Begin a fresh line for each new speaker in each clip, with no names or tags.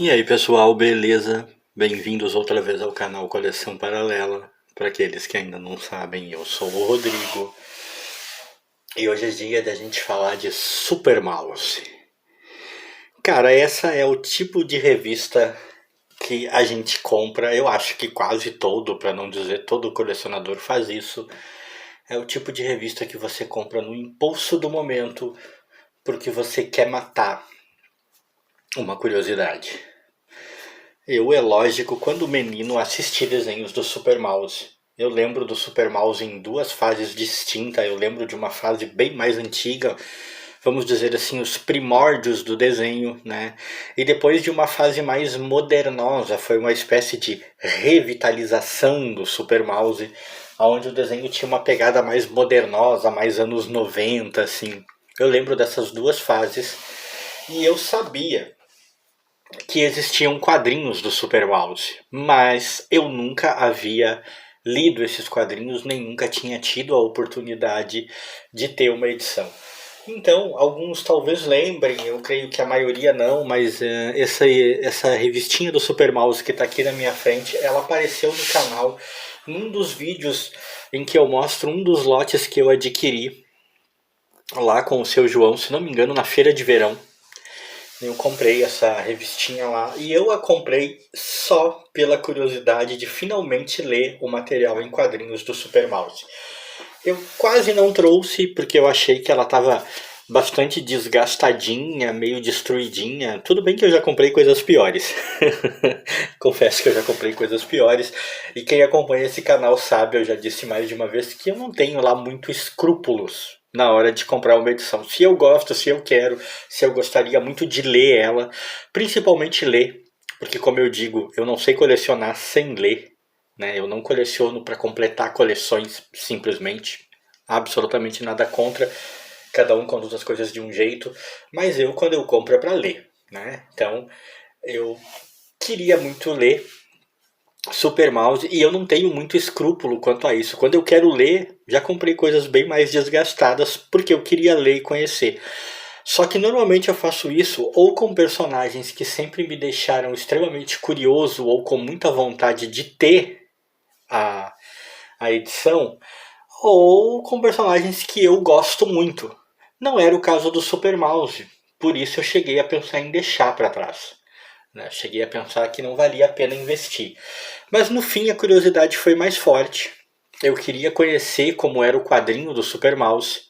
E aí pessoal, beleza? Bem-vindos outra vez ao canal Coleção Paralela. Para aqueles que ainda não sabem, eu sou o Rodrigo e hoje é dia da gente falar de Super Mouse. Cara, essa é o tipo de revista que a gente compra, eu acho que quase todo, para não dizer todo colecionador faz isso. É o tipo de revista que você compra no impulso do momento porque você quer matar uma curiosidade. Eu, é lógico, quando menino assisti desenhos do Super Mouse. Eu lembro do Super Mouse em duas fases distintas. Eu lembro de uma fase bem mais antiga, vamos dizer assim, os primórdios do desenho, né? E depois de uma fase mais modernosa, foi uma espécie de revitalização do Super Mouse, onde o desenho tinha uma pegada mais modernosa, mais anos 90, assim. Eu lembro dessas duas fases e eu sabia que existiam quadrinhos do Super Mouse, mas eu nunca havia lido esses quadrinhos, nem nunca tinha tido a oportunidade de ter uma edição. Então, alguns talvez lembrem, eu creio que a maioria não, mas essa revistinha do Super Mouse que está aqui na minha frente, ela apareceu no canal num dos vídeos em que eu mostro um dos lotes que eu adquiri lá com o seu João, se não me engano, na feira de verão. Eu comprei essa revistinha lá e eu a comprei só pela curiosidade de finalmente ler o material em quadrinhos do Super Mouse. Eu quase não trouxe porque eu achei que ela estava bastante desgastadinha, meio destruidinha. Tudo bem que eu já comprei coisas piores. Confesso que eu já comprei coisas piores. E quem acompanha esse canal sabe, eu já disse mais de uma vez, que eu não tenho lá muito escrúpulos na hora de comprar uma edição. Se eu gosto, se eu quero, se eu gostaria muito de ler ela, principalmente ler, porque como eu digo, eu não sei colecionar sem ler, né? Eu não coleciono para completar coleções simplesmente, absolutamente nada contra, cada um conduz as coisas de um jeito, mas eu quando eu compro é para ler, né? Então eu queria muito ler Super Mouse e eu não tenho muito escrúpulo quanto a isso. Quando eu quero ler, já comprei coisas bem mais desgastadas porque eu queria ler e conhecer. Só que normalmente eu faço isso ou com personagens que sempre me deixaram extremamente curioso ou com muita vontade de ter a, a edição, ou com personagens que eu gosto muito. Não era o caso do Super Mouse, por isso eu cheguei a pensar em deixar para trás. Né? Cheguei a pensar que não valia a pena investir. Mas no fim a curiosidade foi mais forte. Eu queria conhecer como era o quadrinho do Super Mouse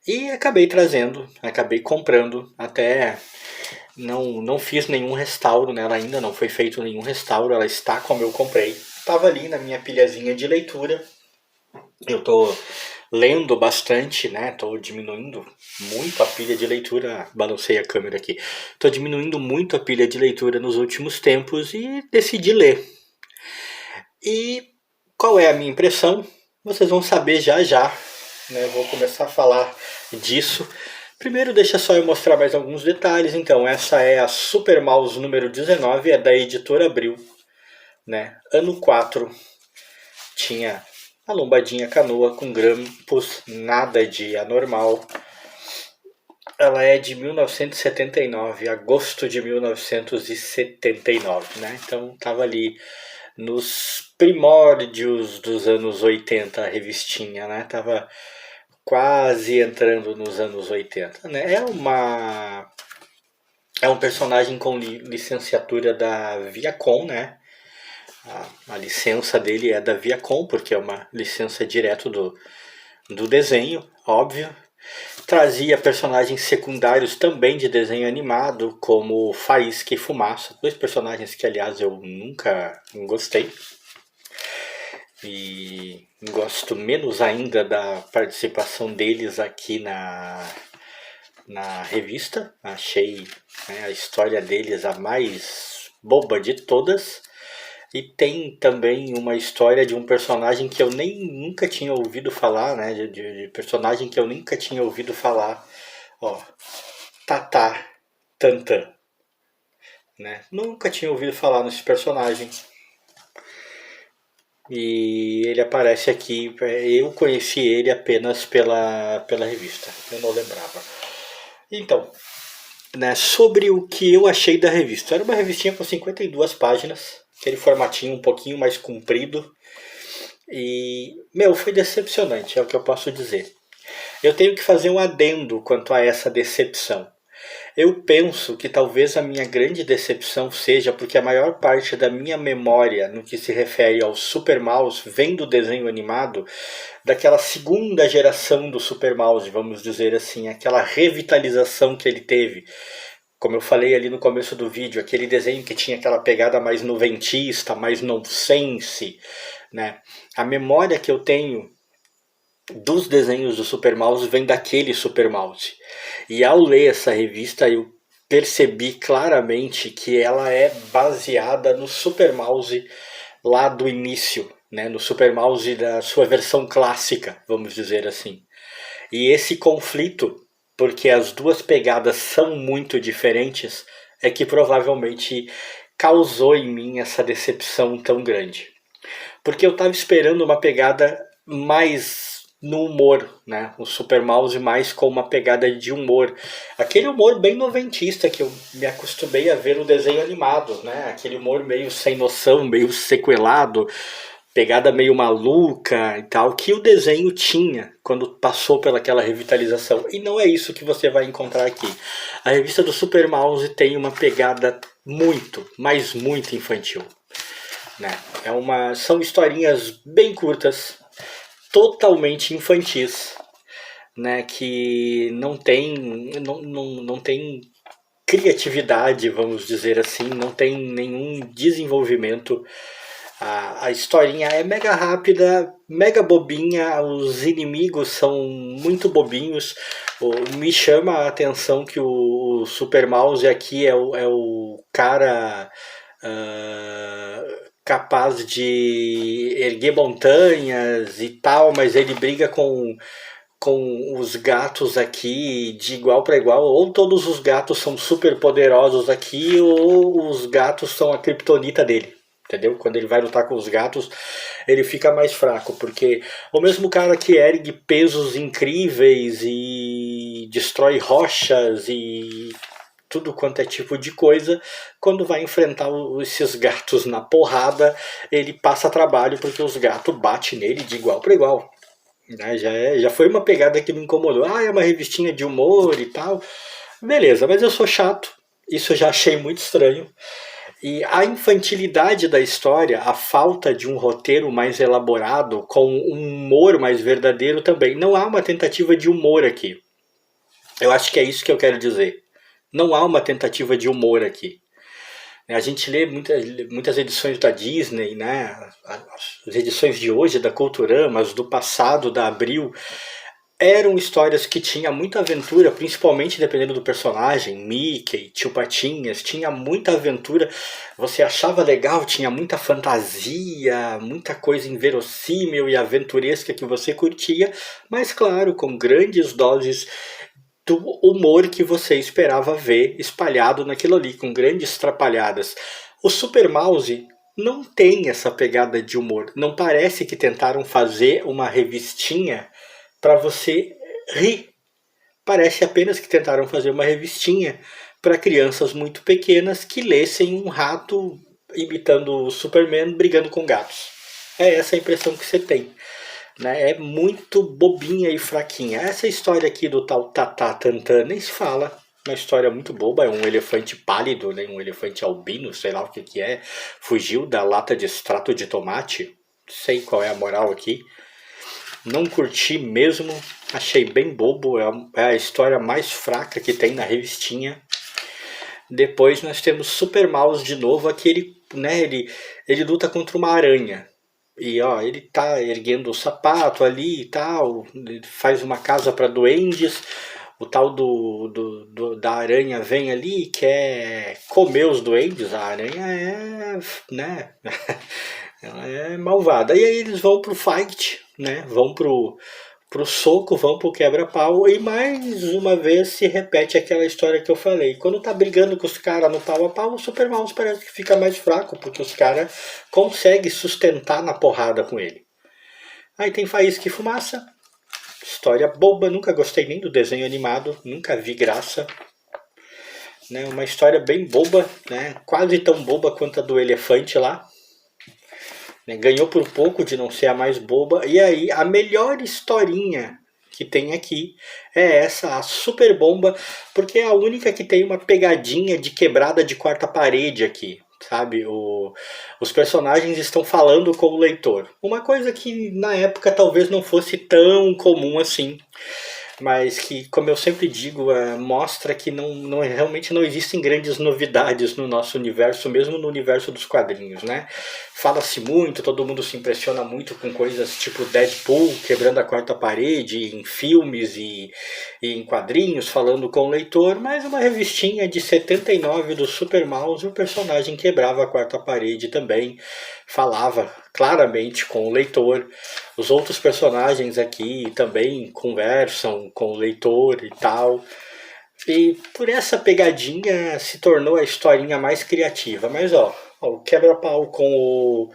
e acabei trazendo, acabei comprando. Até não fiz nenhum restauro nela ainda, não foi feito nenhum restauro, ela está como eu comprei. Estava ali na minha pilhazinha de leitura. Eu tô lendo bastante, né? Tô diminuindo muito a pilha de leitura. Balancei a câmera aqui. Tô diminuindo muito a pilha de leitura nos últimos tempos e decidi ler. E qual é a minha impressão? Vocês vão saber já já, né? Vou começar a falar disso. Primeiro, deixa só eu mostrar mais alguns detalhes. Então, essa é a Super Mouse número 19, é da editora Abril, né? Ano 4. Tinha a lombadinha canoa com grampos, nada de anormal. Ela é de 1979, agosto de 1979, né? Então estava ali nos primórdios dos anos 80 a revistinha, né? Tava quase entrando nos anos 80, né? É um personagem com licenciatura da Viacom, né? A licença dele é da Viacom, porque é uma licença direto do desenho, óbvio. Trazia personagens secundários também de desenho animado, como Faísca e Fumaça, dois personagens que, aliás, eu nunca gostei. E gosto menos ainda da participação deles aqui na revista. Achei, né, a história deles a mais boba de todas. E tem também uma história de um personagem que eu nem nunca tinha ouvido falar, né? De personagem que eu nunca tinha ouvido falar. Ó, Tatá Tantan, né? Nunca tinha ouvido falar nesse personagem. E ele aparece aqui. Eu conheci ele apenas pela revista. Eu não lembrava. Então, né, sobre o que eu achei da revista. Era uma revistinha com 52 páginas, aquele formatinho um pouquinho mais comprido. E, meu, foi decepcionante, é o que eu posso dizer. Eu tenho que fazer um adendo quanto a essa decepção. Eu penso que talvez a minha grande decepção seja porque a maior parte da minha memória no que se refere ao Super Mouse vem do desenho animado daquela segunda geração do Super Mouse, vamos dizer assim, aquela revitalização que ele teve. Como eu falei ali no começo do vídeo, aquele desenho que tinha aquela pegada mais noventista, mais nonsense, né? A memória que eu tenho dos desenhos do Super Mouse vem daquele Super Mouse. E ao ler essa revista eu percebi claramente que ela é baseada no Super Mouse lá do início, né? No Super Mouse da sua versão clássica, vamos dizer assim. E esse conflito, porque as duas pegadas são muito diferentes, é que provavelmente causou em mim essa decepção tão grande. Porque eu estava esperando uma pegada mais no humor, né? O Super Mouse mais com uma pegada de humor. Aquele humor bem noventista que eu me acostumei a ver no desenho animado, né? Aquele humor meio sem noção, meio sequelado, pegada meio maluca e tal, que o desenho tinha quando passou pelaquela revitalização. E não é isso que você vai encontrar aqui. A revista do Super Mouse tem uma pegada muito, mas muito infantil. Né? São historinhas bem curtas, totalmente infantis, né? Que não tem criatividade, vamos dizer assim, não tem nenhum desenvolvimento. A historinha é mega rápida, mega bobinha, os inimigos são muito bobinhos. Me chama a atenção que o Super Mouse aqui é o cara capaz de erguer montanhas e tal, mas ele briga com os gatos aqui de igual para igual. Ou todos os gatos são super poderosos aqui, ou os gatos são a criptonita dele. Entendeu? Quando ele vai lutar com os gatos, ele fica mais fraco, porque o mesmo cara que ergue pesos incríveis e destrói rochas e tudo quanto é tipo de coisa, quando vai enfrentar esses gatos na porrada, ele passa trabalho porque os gatos batem nele de igual para igual. Já foi uma pegada que me incomodou. Ah, é uma revistinha de humor e tal. Beleza, mas eu sou chato. Isso eu já achei muito estranho. E a infantilidade da história, a falta de um roteiro mais elaborado, com um humor mais verdadeiro também. Não há uma tentativa de humor aqui. Eu acho que é isso que eu quero dizer. Não há uma tentativa de humor aqui. A gente lê muitas edições da Disney, né? As edições de hoje da Culturama, as do passado da Abril, eram histórias que tinham muita aventura, principalmente dependendo do personagem, Mickey, Tio Patinhas, tinha muita aventura, você achava legal, tinha muita fantasia, muita coisa inverossímil e aventuresca que você curtia, mas claro, com grandes doses do humor que você esperava ver espalhado naquilo ali, com grandes trapalhadas. O Super Mouse não tem essa pegada de humor, não parece que tentaram fazer uma revistinha para você rir. Parece apenas que tentaram fazer uma revistinha para crianças muito pequenas que lessem um rato imitando o Superman brigando com gatos. É essa a impressão que você tem. Né? É muito bobinha e fraquinha. Essa história aqui do tal Tatá Tantan nem se fala. Uma história muito boba, é um elefante pálido, né? Um elefante albino, sei lá o que que é. Fugiu da lata de extrato de tomate. Sei qual é a moral aqui. Não curti mesmo, achei bem bobo, é a história mais fraca que tem na revistinha. Depois nós temos Super Mouse de novo, aquele, né, ele luta contra uma aranha. E ó, ele tá erguendo o sapato ali e tal, ele faz uma casa para duendes. O tal da aranha vem ali e quer comer os duendes. A aranha é, né, ela é malvada. E aí eles vão pro fight, né? Vão pro soco, vão pro quebra-pau. E mais uma vez se repete aquela história que eu falei. Quando tá brigando com os caras no pau a pau, o Super Mouse parece que fica mais fraco, porque os caras conseguem sustentar na porrada com ele. Aí tem Faísca e Fumaça. História boba, nunca gostei nem do desenho animado, nunca vi graça. né? Uma história bem boba, né? Quase tão boba quanto a do elefante lá. Né? Ganhou por pouco de não ser a mais boba. E aí, a melhor historinha que tem aqui é essa, a super bomba, porque é a única que tem uma pegadinha de quebrada de quarta parede aqui. Sabe, os personagens estão falando com o leitor. Uma coisa que na época talvez não fosse tão comum assim, mas que, como eu sempre digo, mostra que realmente não existem grandes novidades no nosso universo, mesmo no universo dos quadrinhos, né? Fala-se muito, todo mundo se impressiona muito com coisas tipo Deadpool quebrando a quarta parede em filmes e em quadrinhos, falando com o leitor, mas uma revistinha de 79 do Super Mouse, o personagem quebrava a quarta parede também, falava claramente com o leitor. Os outros personagens aqui também conversam com o leitor e tal. E por essa pegadinha se tornou a historinha mais criativa. Mas ó, o quebra-pau com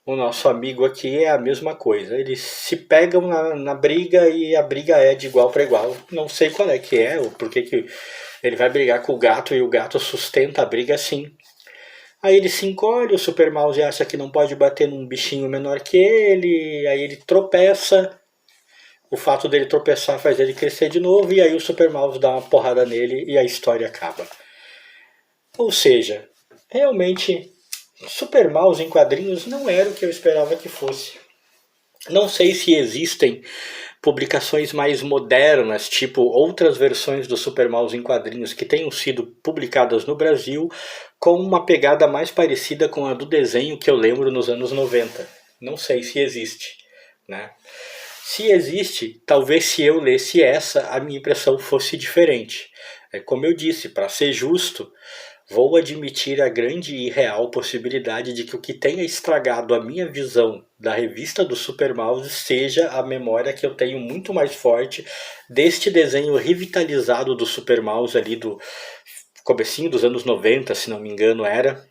o nosso amigo aqui é a mesma coisa. Eles se pegam na briga e a briga é de igual para igual. Não sei qual é que é, ou por que ele vai brigar com o gato e o gato sustenta a briga assim. Aí ele se encolhe, o Super Mouse acha que não pode bater num bichinho menor que ele, aí ele tropeça. O fato dele tropeçar faz ele crescer de novo, e aí o Super Mouse dá uma porrada nele e a história acaba. Ou seja, realmente, Super Mouse em quadrinhos não era o que eu esperava que fosse. Não sei se existem publicações mais modernas, tipo outras versões do Super Mouse em quadrinhos que tenham sido publicadas no Brasil, com uma pegada mais parecida com a do desenho que eu lembro nos anos 90. Não sei se existe, né? Se existe, talvez se eu lesse essa, a minha impressão fosse diferente. Como eu disse, para ser justo, vou admitir a grande e real possibilidade de que o que tenha estragado a minha visão da revista do Super Mouse seja a memória que eu tenho muito mais forte deste desenho revitalizado do Super Mouse ali do comecinho dos anos 90, se não me engano era.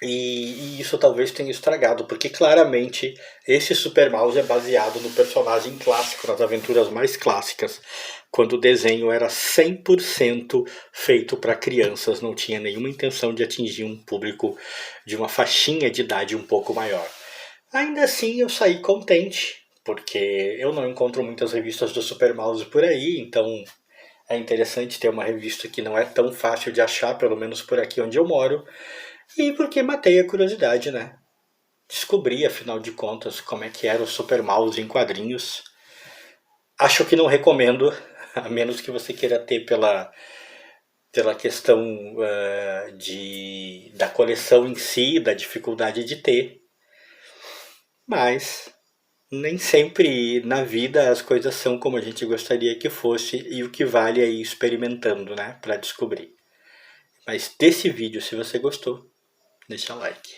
E isso talvez tenha estragado, porque claramente esse Super Mouse é baseado no personagem clássico, nas aventuras mais clássicas, quando o desenho era 100% feito para crianças, não tinha nenhuma intenção de atingir um público de uma faixinha de idade um pouco maior. Ainda assim eu saí contente, porque eu não encontro muitas revistas do Super Mouse por aí, então é interessante ter uma revista que não é tão fácil de achar, pelo menos por aqui onde eu moro. E porque matei a curiosidade, né? Descobri, afinal de contas, como é que era o Super Mouse em quadrinhos. Acho que não recomendo, a menos que você queira ter pela questão da coleção em si, da dificuldade de ter. Mas nem sempre na vida as coisas são como a gente gostaria que fosse, e o que vale é ir experimentando, né? Para descobrir. Mas desse vídeo, se você gostou, deixa like.